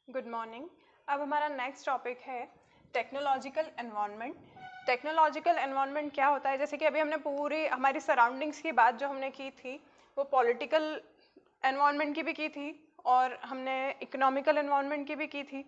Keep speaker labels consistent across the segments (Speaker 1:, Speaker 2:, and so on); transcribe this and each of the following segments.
Speaker 1: Good morning. अब हमारा next topic है टेक्नोलॉजिकल एनवायरनमेंट। टेक्नोलॉजिकल एनवायरनमेंट क्या होता है, जैसे कि अभी हमने पूरी हमारी सराउंडिंग्स की बात जो हमने की थी वो पॉलिटिकल एनवायरनमेंट की भी की थी और हमने इकोनॉमिकल एनवायरनमेंट की भी की थी,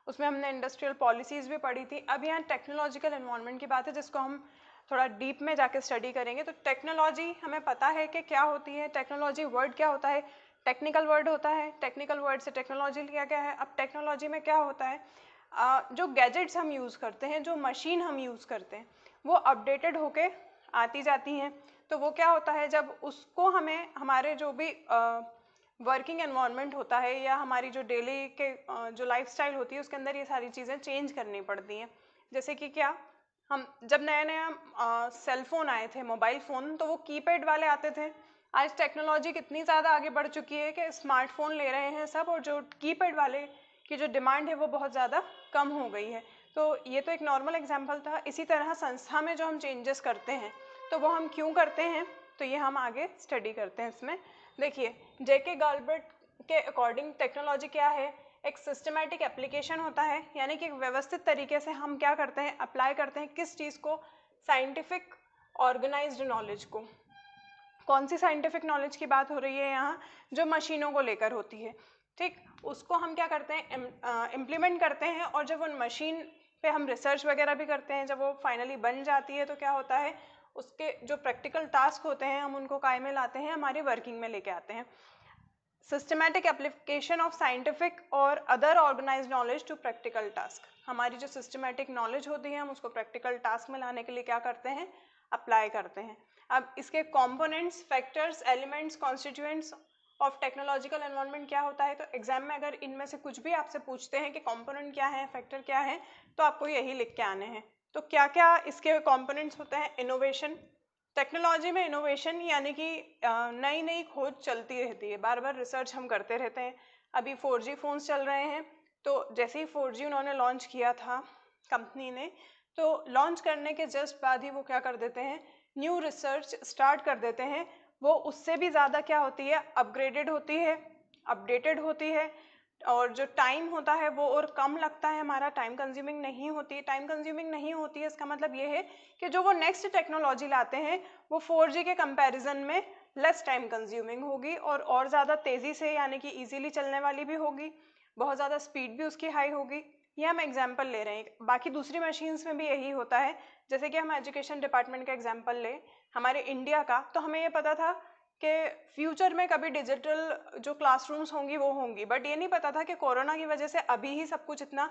Speaker 1: उसमें हमने इंडस्ट्रियल पॉलिसीज़ भी पढ़ी थी। अब यहाँ टेक्नोलॉजिकल एनवायरनमेंट की बात है जिसको हम थोड़ा डीप में जाके स्टडी करेंगे। तो टेक्नोलॉजी हमें पता है कि क्या होती है, टेक्नोलॉजी वर्ड क्या होता है, टेक्निकल वर्ड होता है, टेक्निकल वर्ड से टेक्नोलॉजी लिया गया है। अब टेक्नोलॉजी में क्या होता है, जो गैजेट्स हम यूज़ करते हैं, जो मशीन हम यूज़ करते हैं वो अपडेटेड होके आती जाती हैं। तो वो क्या होता है, जब उसको हमें हमारे जो भी वर्किंग एनवायरनमेंट होता है या हमारी जो डेली के जो लाइफस्टाइल होती है उसके अंदर ये सारी चीज़ें चेंज करनी पड़ती हैं। जैसे कि क्या, हम जब नया नया सेल फ़ोन आए थे, मोबाइल फ़ोन, तो वो कीपैड वाले आते थे। आज टेक्नोलॉजी कितनी ज़्यादा आगे बढ़ चुकी है कि स्मार्टफोन ले रहे हैं सब, और जो कीपैड वाले की जो डिमांड है वो बहुत ज़्यादा कम हो गई है। तो ये तो एक नॉर्मल एग्जांपल था। इसी तरह संस्था में जो हम चेंजेस करते हैं तो वो हम क्यों करते हैं, तो ये हम आगे स्टडी करते हैं। इसमें देखिए, जेके गाल्बर्ट के अकॉर्डिंग टेक्नोलॉजी क्या है, एक सिस्टमैटिक एप्लीकेशन होता है, यानी कि एक व्यवस्थित तरीके से हम क्या करते हैं, अप्लाई करते हैं किस चीज़ को, साइंटिफिक ऑर्गेनाइज्ड नॉलेज को। कौन सी साइंटिफिक नॉलेज की बात हो रही है यहाँ, जो मशीनों को लेकर होती है, ठीक, उसको हम क्या करते हैं, इम्प्लीमेंट करते हैं। और जब उन मशीन पे हम रिसर्च वगैरह भी करते हैं, जब वो फाइनली बन जाती है तो क्या होता है, उसके जो प्रैक्टिकल टास्क होते हैं हम उनको काय में लाते हैं, हमारी वर्किंग में लेके आते हैं। सिस्टमैटिक एप्लीकेशन ऑफ साइंटिफिक और other organised knowledge to practical task. हमारी जो सिस्टमैटिक नॉलेज होती है हम उसको प्रैक्टिकल टास्क में लाने के लिए क्या करते हैं, अप्लाई करते हैं। अब इसके components, factors, elements, constituents of technological environment क्या होता है, तो एग्जाम में अगर इनमें से कुछ भी आपसे पूछते हैं कि कंपोनेंट क्या है, फैक्टर क्या है, तो आपको यही लिख के आने हैं। तो क्या क्या इसके कंपोनेंट्स होते हैं, इनोवेशन। टेक्नोलॉजी में इनोवेशन यानी कि नई नई खोज चलती रहती है, बार बार रिसर्च हम करते रहते हैं। अभी 4G फ़ोन्स चल रहे हैं, तो जैसे ही 4G उन्होंने लॉन्च किया था कंपनी ने, तो लॉन्च करने के जस्ट बाद ही वो क्या कर देते हैं, न्यू रिसर्च स्टार्ट कर देते हैं। वो उससे भी ज़्यादा क्या होती है, अपग्रेडेड होती है, अपडेटेड होती है, और जो टाइम होता है वो और कम लगता है, हमारा टाइम कंज्यूमिंग नहीं होती। टाइम कंज्यूमिंग नहीं होती है इसका मतलब ये है कि जो वो नेक्स्ट टेक्नोलॉजी लाते हैं वो 4G के कंपैरिजन में लेस टाइम कंज्यूमिंग होगी और ज़्यादा तेज़ी से, यानी कि इजीली चलने वाली भी होगी, बहुत ज़्यादा स्पीड भी उसकी हाई होगी। ये हम एग्जाम्पल ले रहे हैं, बाकी दूसरी मशीन्स में भी यही होता है। जैसे कि हम एजुकेशन डिपार्टमेंट का एग्जाम्पल लें, हमारे इंडिया का, तो हमें ये पता था कि फ्यूचर में कभी डिजिटल जो क्लासरूम्स होंगी वो होंगी, बट ये नहीं पता था कि कोरोना की वजह से अभी ही सब कुछ इतना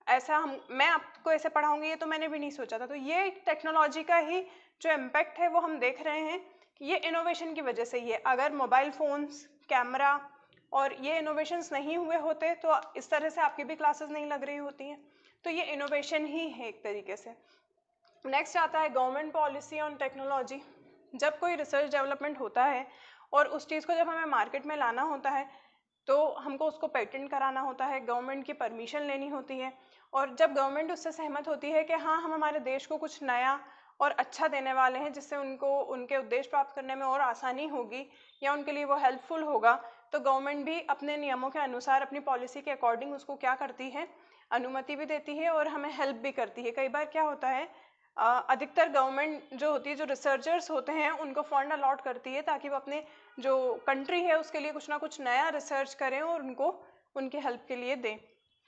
Speaker 1: ऐसा, मैं आपको ऐसे पढ़ाऊंगी ये तो मैंने भी नहीं सोचा था। तो ये टेक्नोलॉजी का ही जो इम्पैक्ट है वो हम देख रहे हैं कि ये इनोवेशन की वजह से ही है। अगर मोबाइल फ़ोन्स, कैमरा और ये इनोवेशंस नहीं हुए होते तो इस तरह से आपकी भी क्लासेस नहीं लग रही होती हैं। तो ये इनोवेशन ही है एक तरीके से। नेक्स्ट आता है गवर्नमेंट पॉलिसी ऑन टेक्नोलॉजी। जब कोई रिसर्च डेवलपमेंट होता है और उस चीज़ को जब हमें मार्केट में लाना होता है तो हमको उसको पेटेंट कराना होता है, गवर्नमेंट की परमिशन लेनी होती है। और जब गवर्नमेंट उससे सहमत होती है कि हाँ, हम हमारे देश को कुछ नया और अच्छा देने वाले हैं जिससे उनको उनके उद्देश्य प्राप्त करने में और आसानी होगी या उनके लिए वो हेल्पफुल होगा, तो गवर्नमेंट भी अपने नियमों के अनुसार, अपनी पॉलिसी के अकॉर्डिंग उसको क्या करती है, अनुमति भी देती है और हमें हेल्प भी करती है। कई बार क्या होता है, अधिकतर गवर्नमेंट जो होती है, जो रिसर्चर्स होते हैं, उनको फंड अलॉट करती है ताकि वो अपने जो कंट्री है उसके लिए कुछ ना कुछ नया रिसर्च करें और उनको उनके हेल्प के लिए दें।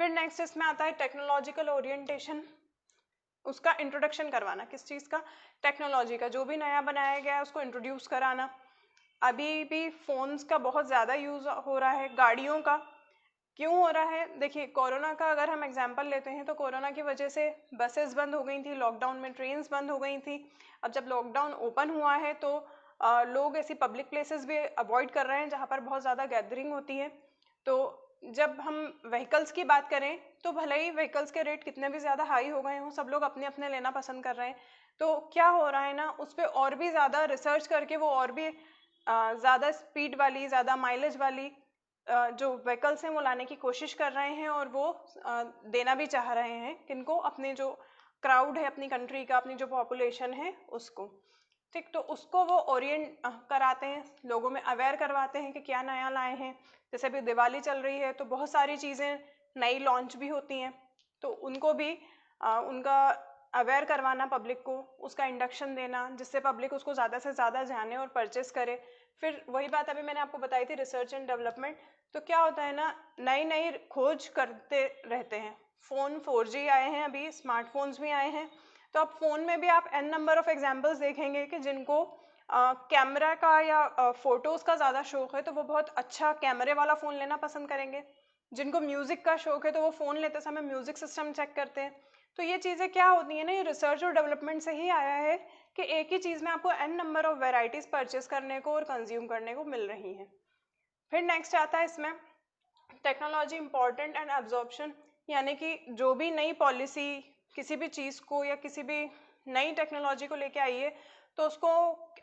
Speaker 1: फिर नेक्स्ट इसमें आता है टेक्नोलॉजिकल ओरिएंटेशन। उसका इंट्रोडक्शन करवाना, किस चीज़ का, टेक्नोलॉजी का, जो भी नया बनाया गया है उसको इंट्रोड्यूस कराना। अभी भी फ़ोन्स का बहुत ज़्यादा यूज़ हो रहा है, गाड़ियों का क्यों हो रहा है। देखिए, कोरोना का अगर हम एग्जांपल लेते हैं तो कोरोना की वजह से बसेस बंद हो गई थी, लॉकडाउन में ट्रेन्स बंद हो गई थी। अब जब लॉकडाउन ओपन हुआ है तो लोग ऐसी पब्लिक प्लेसेस भी अवॉइड कर रहे हैं जहाँ पर बहुत ज़्यादा गैदरिंग होती है। तो जब हम व्हीकल्स की बात करें तो भले ही व्हीकल्स के रेट कितने भी ज़्यादा हाई हो गए हों, सब लोग अपने अपने लेना पसंद कर रहे हैं। तो क्या हो रहा है ना, उस पर और भी ज़्यादा रिसर्च करके वो और भी ज़्यादा स्पीड वाली, ज़्यादा माइलेज वाली जो व्हीकल्स हैं वो लाने की कोशिश कर रहे हैं और वो देना भी चाह रहे हैं किनको, अपने जो क्राउड है अपनी कंट्री का, अपनी जो पॉपुलेशन है उसको, ठीक। तो उसको वो ओरिएंट कराते हैं, लोगों में अवेयर करवाते हैं कि क्या नया लाए हैं। जैसे अभी दिवाली चल रही है तो बहुत सारी चीज़ें नई लॉन्च भी होती हैं, तो उनको भी उनका अवेयर करवाना पब्लिक को, उसका इंडक्शन देना जिससे पब्लिक उसको ज़्यादा से ज़्यादा जाने और परचेस करे। फिर वही बात अभी मैंने आपको बताई थी, रिसर्च एंड डेवलपमेंट। तो क्या होता है ना, नई नई खोज करते रहते हैं। फ़ोन 4G आए हैं, अभी स्मार्टफोन्स भी आए हैं, तो अब फ़ोन में भी आप n नंबर ऑफ़ एग्जाम्पल्स देखेंगे कि जिनको कैमरा का या फ़ोटोज़ का ज़्यादा शौक़ है तो वो बहुत अच्छा कैमरे वाला फ़ोन लेना पसंद करेंगे। जिनको म्यूज़िक का शौक़ है तो वो फ़ोन लेते समय म्यूज़िक सिस्टम चेक करते हैं। तो ये चीज़ें क्या होती हैं ना, ये रिसर्च और डेवलपमेंट से ही आया है कि एक ही चीज़ में आपको n number of varieties purchase करने को और कंज्यूम करने को मिल रही हैं। फिर नेक्स्ट आता है इसमें टेक्नोलॉजी इम्पॉर्टेंट एंड एब्जॉर्प्शन, यानी कि जो भी नई पॉलिसी किसी भी चीज़ को या किसी भी नई टेक्नोलॉजी को लेके आई है तो उसको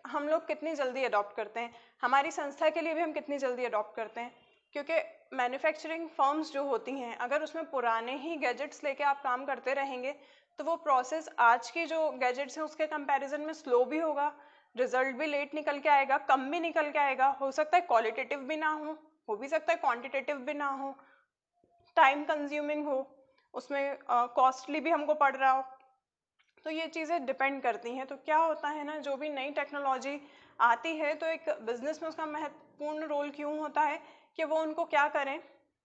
Speaker 1: हम लोग कितनी जल्दी अडॉप्ट करते हैं, हमारी संस्था के लिए भी हम कितनी जल्दी अडॉप्ट करते हैं। क्योंकि मैन्युफैक्चरिंग फर्म्स जो होती हैं, अगर उसमें पुराने ही गैजेट्स लेके आप काम करते रहेंगे तो वो प्रोसेस आज की जो गैजेट्स हैं उसके कंपैरिजन में स्लो भी होगा, रिजल्ट भी लेट निकल के आएगा, कम भी निकल के आएगा, हो सकता है क्वालिटेटिव भी ना हो भी सकता है क्वांटिटेटिव भी ना हो, टाइम कंज्यूमिंग हो, उसमें कॉस्टली भी हमको पड़ रहा हो। तो ये चीज़ें डिपेंड करती हैं। तो क्या होता है ना, जो भी नई टेक्नोलॉजी आती है तो एक बिजनेस में उसका महत्वपूर्ण रोल क्यों होता है कि वो उनको क्या करें,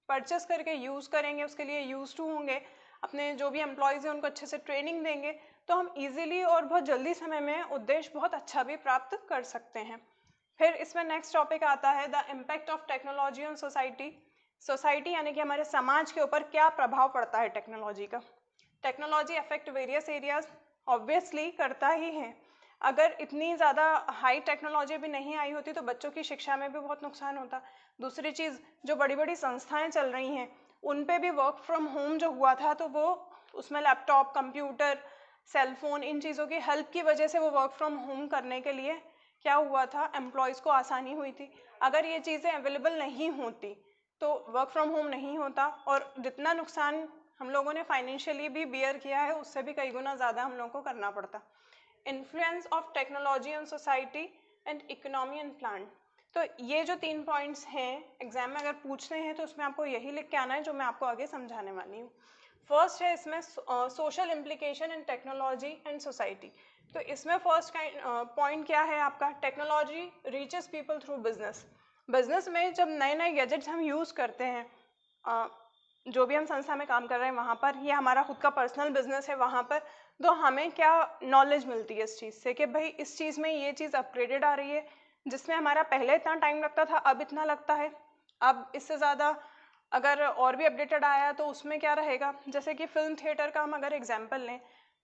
Speaker 1: परचेस करके यूज़ करेंगे, उसके लिए यूज टू होंगे, अपने जो भी एम्प्लॉयज़ हैं उनको अच्छे से ट्रेनिंग देंगे तो हम इजीली और बहुत जल्दी समय में उद्देश्य बहुत अच्छा भी प्राप्त कर सकते हैं। फिर इसमें नेक्स्ट टॉपिक आता है the impact of technology on society. Society यानी कि हमारे समाज के ऊपर क्या प्रभाव पड़ता है टेक्नोलॉजी का। Technology affect various areas, obviously करता ही है। अगर इतनी ज़्यादा हाई टेक्नोलॉजी भी नहीं आई होती तो बच्चों की शिक्षा में भी बहुत नुकसान होता। दूसरी चीज़, जो बड़ी बड़ी संस्थाएं चल रही हैं उन पे भी वर्क फ्रॉम होम जो हुआ था तो वो उसमें लैपटॉप, कंप्यूटर, सेल फोन, इन चीज़ों की हेल्प की वजह से वो वर्क फ्रॉम होम करने के लिए क्या हुआ था, एम्प्लॉयज़ को आसानी हुई थी। अगर ये चीज़ें अवेलेबल नहीं होती तो वर्क फ्रॉम होम नहीं होता और जितना नुकसान हम लोगों ने फाइनेंशियली भी बियर किया है उससे भी कई गुना ज़्यादा हम लोगों को करना पड़ता। Influence of technology on society and economy and plan. तो ये जो 3 पॉइंट्स हैं एग्जाम में अगर पूछते हैं तो उसमें आपको यही लिख के आना है जो मैं आपको आगे समझाने वाली हूँ। फर्स्ट है इसमें social implication in technology and society. तो इसमें फर्स्ट पॉइंट क्या है आपका, technology reaches people through business. Business में जब नए नए गैजेट्स हम यूज़ करते हैं, जो भी हम संस्था में काम कर रहे हैं वहाँ पर, या हमारा खुद का पर्सनल बिजनेस है वहाँ पर, तो हमें क्या नॉलेज मिलती है इस चीज़ से कि भाई इस चीज़ में ये चीज़ अपग्रेडेड आ रही है, जिसमें हमारा पहले इतना टाइम लगता था अब इतना लगता है, अब इससे ज़्यादा अगर और भी अपडेटेड आया तो उसमें क्या रहेगा। जैसे कि फिल्म थिएटर का हम अगर एग्जाम्पल लें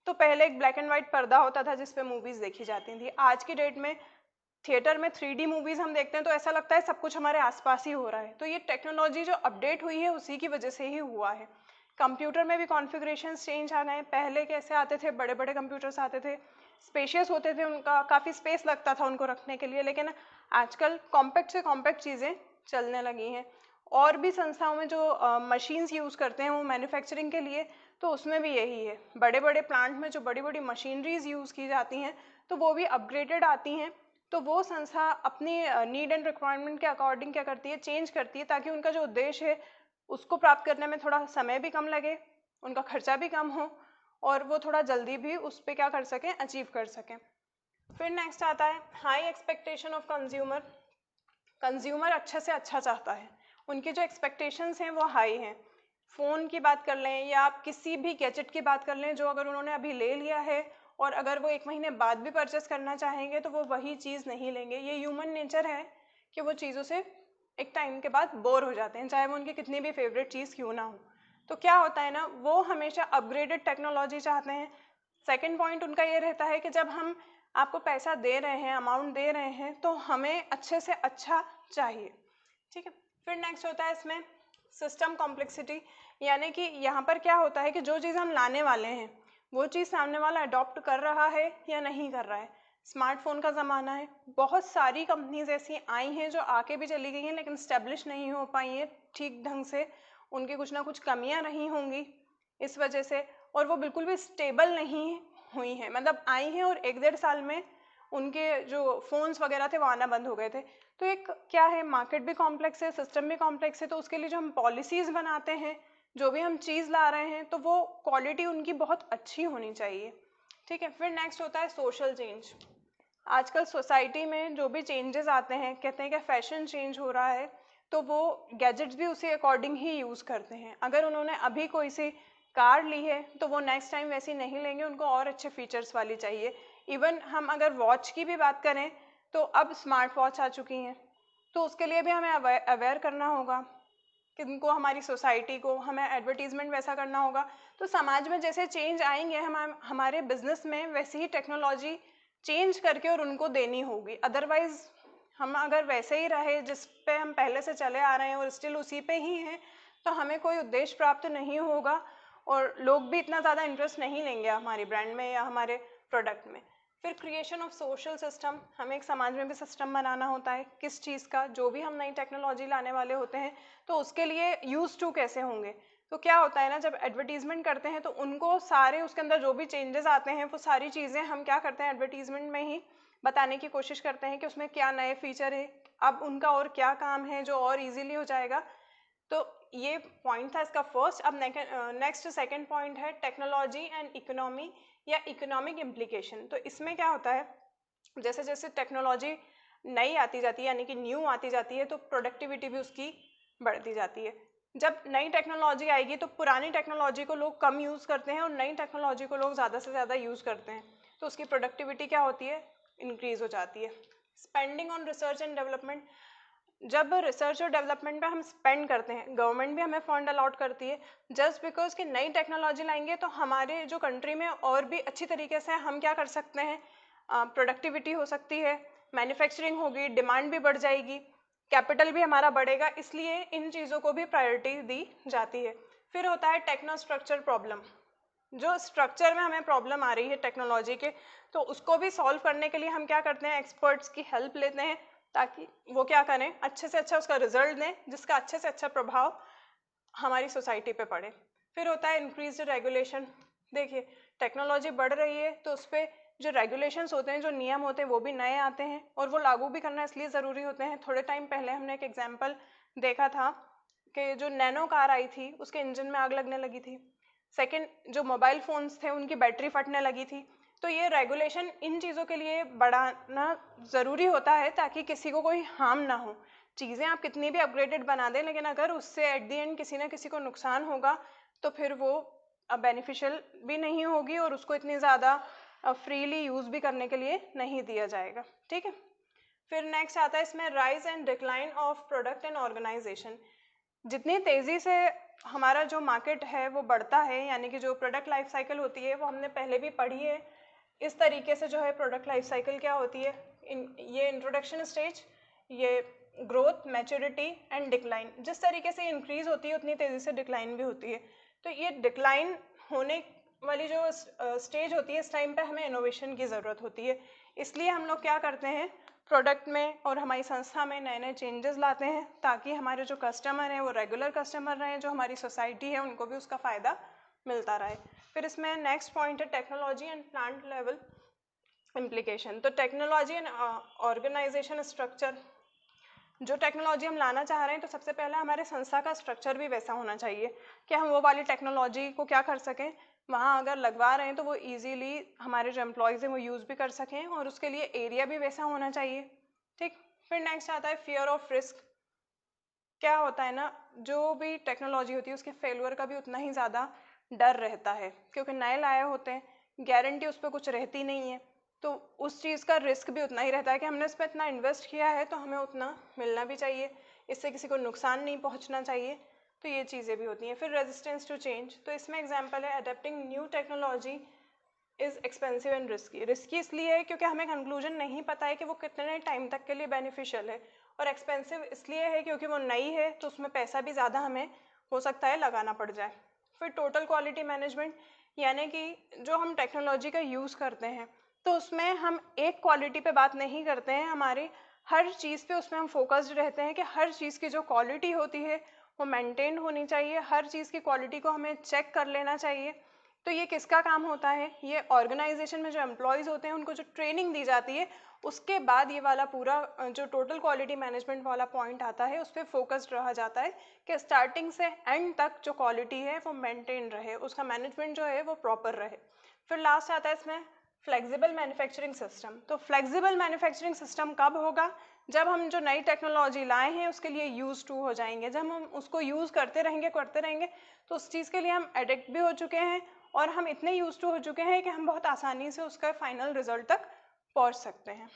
Speaker 1: तो पहले एक ब्लैक एंड वाइट पर्दा होता था जिस पे मूवीज़ देखी जाती थी। आज की डेट में थिएटर में 3D मूवीज़ हम देखते हैं तो ऐसा लगता है सब कुछ हमारे आसपास ही हो रहा है। तो ये टेक्नोलॉजी जो अपडेट हुई है उसी की वजह से ही हुआ है। कंप्यूटर में भी कॉन्फ़िगरेशन चेंज आ गए। पहले कैसे आते थे, बड़े बड़े कंप्यूटर्स आते थे, स्पेशियस होते थे, उनका काफ़ी स्पेस लगता था उनको रखने के लिए, लेकिन आजकल कॉम्पैक्ट से कॉम्पैक्ट चीज़ें चलने लगी हैं। और भी संस्थाओं में जो मशीन्स यूज़ करते हैं वो मैन्युफैक्चरिंग के लिए, तो उसमें भी यही है। बड़े बड़े प्लांट में जो बड़ी बड़ी मशीनरीज यूज़ की जाती हैं तो वो भी अपग्रेडेड आती हैं। तो वो संस्था अपनी नीड एंड रिक्वायरमेंट के अकॉर्डिंग क्या करती है, चेंज करती है, ताकि उनका जो उद्देश्य है उसको प्राप्त करने में थोड़ा समय भी कम लगे, उनका खर्चा भी कम हो और वो थोड़ा जल्दी भी उस पर क्या कर सकें, अचीव कर सकें। फिर नेक्स्ट आता है high expectation of consumer. Consumer अच्छे से अच्छा चाहता है, उनकी जो एक्सपेक्टेशंस हैं वो हाई हैं। फ़ोन की बात कर लें या आप किसी भी गैजेट की बात कर लें जो अगर उन्होंने अभी ले लिया है और अगर वो 1 महीने बाद भी परचेस करना चाहेंगे तो वो वही चीज़ नहीं लेंगे। ये ह्यूमन नेचर है कि वो चीज़ों से एक टाइम के बाद बोर हो जाते हैं, चाहे वो उनकी कितनी भी फेवरेट चीज़ क्यों ना हो। तो क्या होता है ना, वो हमेशा अपग्रेडेड टेक्नोलॉजी चाहते हैं। सेकंड पॉइंट उनका ये रहता है कि जब हम आपको पैसा दे रहे हैं, अमाउंट दे रहे हैं, तो हमें अच्छे से अच्छा चाहिए। ठीक है। फिर नेक्स्ट होता है इसमें सिस्टम कॉम्प्लेक्सिटी, यानी कि यहाँ पर क्या होता है कि जो चीज़ हम लाने वाले हैं वो चीज़ सामने वाला अडॉप्ट कर रहा है या नहीं कर रहा है। स्मार्टफोन का ज़माना है, बहुत सारी कंपनीज ऐसी आई हैं जो आके भी चली गई हैं लेकिन स्टेब्लिश नहीं हो पाई हैं ठीक ढंग से, उनकी कुछ ना कुछ कमियां रही होंगी इस वजह से, और वो बिल्कुल भी स्टेबल नहीं हुई हैं। मतलब आई हैं और 1-1.5 साल में उनके जो फ़ोन्स वगैरह थे वो आना बंद हो गए थे। तो एक क्या है, मार्केट भी कॉम्प्लेक्स है, सिस्टम भी कॉम्प्लेक्स है, तो उसके लिए जो हम पॉलिसीज़ बनाते हैं जो भी हम चीज़ ला रहे हैं तो वो क्वालिटी उनकी बहुत अच्छी होनी चाहिए, ठीक है। फिर नेक्स्ट होता है सोशल चेंज। आजकल सोसाइटी में जो भी चेंजेस आते हैं, कहते हैं कि फैशन चेंज हो रहा है, तो वो गैजेट्स भी उसी अकॉर्डिंग ही यूज़ करते हैं। अगर उन्होंने अभी कोई सी कार ली है तो वो नेक्स्ट टाइम वैसी नहीं लेंगे, उनको और अच्छे फीचर्स वाली चाहिए। इवन हम अगर वॉच की भी बात करें तो अब स्मार्ट वॉच आ चुकी हैं, तो उसके लिए भी हमें अवेयर करना होगा कि उनको, हमारी सोसाइटी को हमें एडवर्टीजमेंट वैसा करना होगा। तो समाज में जैसे चेंज आएंगे, हम हमारे बिजनेस में वैसे ही टेक्नोलॉजी चेंज करके और उनको देनी होगी। अदरवाइज हम अगर वैसे ही रहे जिस पे हम पहले से चले आ रहे हैं और स्टिल उसी पे ही हैं, तो हमें कोई उद्देश्य प्राप्त नहीं होगा और लोग भी इतना ज़्यादा इंटरेस्ट नहीं लेंगे हमारी ब्रांड में या हमारे प्रोडक्ट में। फिर क्रिएशन ऑफ सोशल सिस्टम, हमें एक समाज में भी सिस्टम बनाना होता है किस चीज़ का, जो भी हम नई टेक्नोलॉजी लाने वाले होते हैं तो उसके लिए यूज टू कैसे होंगे। तो क्या होता है ना, जब एडवर्टीजमेंट करते हैं तो उनको सारे उसके अंदर जो भी चेंजेस आते हैं वो सारी चीज़ें हम क्या करते हैं एडवर्टीजमेंट में ही बताने की कोशिश करते हैं कि उसमें क्या नए फीचर है, अब उनका और क्या काम है जो और इजीली हो जाएगा। तो ये पॉइंट था इसका फर्स्ट। अब नेक्स्ट सेकंड पॉइंट है टेक्नोलॉजी एंड इकोनॉमी या इकोनॉमिक इम्प्लीकेशन। तो इसमें क्या होता है, जैसे जैसे टेक्नोलॉजी नई आती जाती है यानी कि न्यू आती जाती है तो प्रोडक्टिविटी भी उसकी बढ़ती जाती है। जब नई टेक्नोलॉजी आएगी तो पुरानी टेक्नोलॉजी को लोग कम यूज़ करते हैं और नई टेक्नोलॉजी को लोग ज़्यादा से ज़्यादा यूज़ करते हैं, तो उसकी प्रोडक्टिविटी क्या होती है, इंक्रीज़ हो जाती है। Spending on research and development, जब रिसर्च और डेवलपमेंट पे हम स्पेंड करते हैं, गवर्नमेंट भी हमें फंड अलॉट करती है जस्ट बिकॉज कि नई टेक्नोलॉजी लाएंगे तो हमारे जो कंट्री में और भी अच्छी तरीके से हम क्या कर सकते हैं, प्रोडक्टिविटी हो सकती है, मैन्युफैक्चरिंग होगी, डिमांड भी बढ़ जाएगी, कैपिटल भी हमारा बढ़ेगा, इसलिए इन चीज़ों को भी प्रायोरिटी दी जाती है। फिर होता है टेक्नो स्ट्रक्चर प्रॉब्लम, जो स्ट्रक्चर में हमें प्रॉब्लम आ रही है टेक्नोलॉजी के, तो उसको भी सॉल्व करने के लिए हम क्या करते हैं, एक्सपर्ट्स की हेल्प लेते हैं ताकि वो क्या करें, अच्छे से अच्छा उसका रिजल्ट दें जिसका अच्छे से अच्छा प्रभाव हमारी सोसाइटी पे पड़े। फिर होता है इंक्रीज रेगुलेशन। देखिए टेक्नोलॉजी बढ़ रही है तो उस पर जो रेगुलेशंस होते हैं, जो नियम होते हैं वो भी नए आते हैं और वो लागू भी करना इसलिए ज़रूरी होते हैं। थोड़े टाइम पहले हमने एक एग्जाम्पल देखा था कि जो नैनो कार आई थी उसके इंजन में आग लगने लगी थी। सेकंड, जो मोबाइल फ़ोन्स थे उनकी बैटरी फटने लगी थी। तो ये रेगुलेशन इन चीज़ों के लिए बढ़ाना ज़रूरी होता है ताकि किसी को कोई हार्म ना हो। चीज़ें आप कितनी भी अपग्रेडेड बना दें लेकिन अगर उससे एट दी एंड किसी ना किसी को नुकसान होगा तो फिर वो बेनिफिशियल भी नहीं होगी और उसको इतनी ज़्यादा फ्रीली यूज़ भी करने के लिए नहीं दिया जाएगा, ठीक है। फिर नेक्स्ट आता है इसमें rise and decline of product and organisation. जितनी तेज़ी से हमारा जो मार्केट है वो बढ़ता है, यानी कि जो प्रोडक्ट लाइफ साइकिल होती है वो हमने पहले भी पढ़ी है। इस तरीके से जो है प्रोडक्ट लाइफ साइकिल क्या होती है, ये इंट्रोडक्शन स्टेज, ये ग्रोथ, मैच्योरिटी एंड डिक्लाइन। जिस तरीके से इंक्रीज होती है उतनी तेज़ी से डिक्लाइन भी होती है। तो ये डिक्लाइन होने वाली जो स्टेज होती है इस टाइम पे हमें इनोवेशन की ज़रूरत होती है। इसलिए हम लोग क्या करते हैं, प्रोडक्ट में और हमारी संस्था में नए नए चेंजेस लाते हैं ताकि हमारे जो कस्टमर हैं वो रेगुलर कस्टमर रहें, जो हमारी सोसाइटी है उनको भी उसका फ़ायदा मिलता रहे। फिर इसमें नेक्स्ट पॉइंट है technology and plant level implication. तो टेक्नोलॉजी एंड ऑर्गेनाइजेशन स्ट्रक्चर, जो टेक्नोलॉजी हम लाना चाह रहे हैं तो सबसे पहले हमारे संस्था का स्ट्रक्चर भी वैसा होना चाहिए कि हम वो वाली टेक्नोलॉजी को क्या कर सकें, वहाँ अगर लगवा रहे हैं तो वो इजीली हमारे जो एम्प्लॉयज़ हैं वो यूज़ भी कर सकें और उसके लिए एरिया भी वैसा होना चाहिए, ठीक। फिर नेक्स्ट आता है फियर ऑफ रिस्क। क्या होता है ना, जो भी टेक्नोलॉजी होती है उसके फेलियर का भी उतना ही ज़्यादा डर रहता है क्योंकि नए लाए होते हैं, गारंटी उस पर कुछ रहती नहीं है, तो उस चीज़ का रिस्क भी उतना ही रहता है कि हमने इस पर इतना इन्वेस्ट किया है तो हमें उतना मिलना भी चाहिए, इससे किसी को नुकसान नहीं पहुंचना चाहिए। तो ये चीज़ें भी होती हैं। फिर रेजिस्टेंस टू चेंज, तो इसमें एग्जांपल है adapting new technology is expensive and risky. Risky इसलिए है क्योंकि हमें कंक्लूजन नहीं पता है कि वो कितने टाइम तक के लिए बेनिफिशियल है, और एक्सपेंसिव इसलिए है क्योंकि वो नई है तो उसमें पैसा भी ज़्यादा हमें हो सकता है लगाना पड़ जाए। फिर टोटल क्वालिटी मैनेजमेंट, यानी कि जो हम टेक्नोलॉजी का यूज़ करते हैं तो उसमें हम एक क्वालिटी पे बात नहीं करते हैं, हमारी हर चीज़ पे उसमें हम फोकस्ड रहते हैं कि हर चीज़ की जो क्वालिटी होती है वो मेंटेन होनी चाहिए, हर चीज़ की क्वालिटी को हमें चेक कर लेना चाहिए तो ये किसका काम होता है? ये ऑर्गेनाइजेशन में जो एम्प्लॉयज़ होते हैं उनको जो ट्रेनिंग दी जाती है, उसके बाद ये वाला पूरा जो टोटल क्वालिटी मैनेजमेंट वाला पॉइंट आता है उस पर फोकस्ड रहा जाता है कि स्टार्टिंग से एंड तक जो क्वालिटी है वो मेंटेन रहे, उसका मैनेजमेंट जो है वो प्रॉपर रहे। फिर लास्ट आता है इसमें फ्लेक्सिबल मैन्युफैक्चरिंग सिस्टम। तो फ्लेक्सिबल मैन्युफैक्चरिंग सिस्टम कब होगा? जब हम जो नई टेक्नोलॉजी लाए हैं उसके लिए यूज टू हो जाएंगे, जब हम उसको यूज़ करते रहेंगे तो उस चीज़ के लिए हम एडिक्ट भी हो चुके हैं और हम इतने यूज टू हो चुके हैं कि हम बहुत आसानी से उसका फाइनल रिजल्ट तक पहुंच सकते हैं।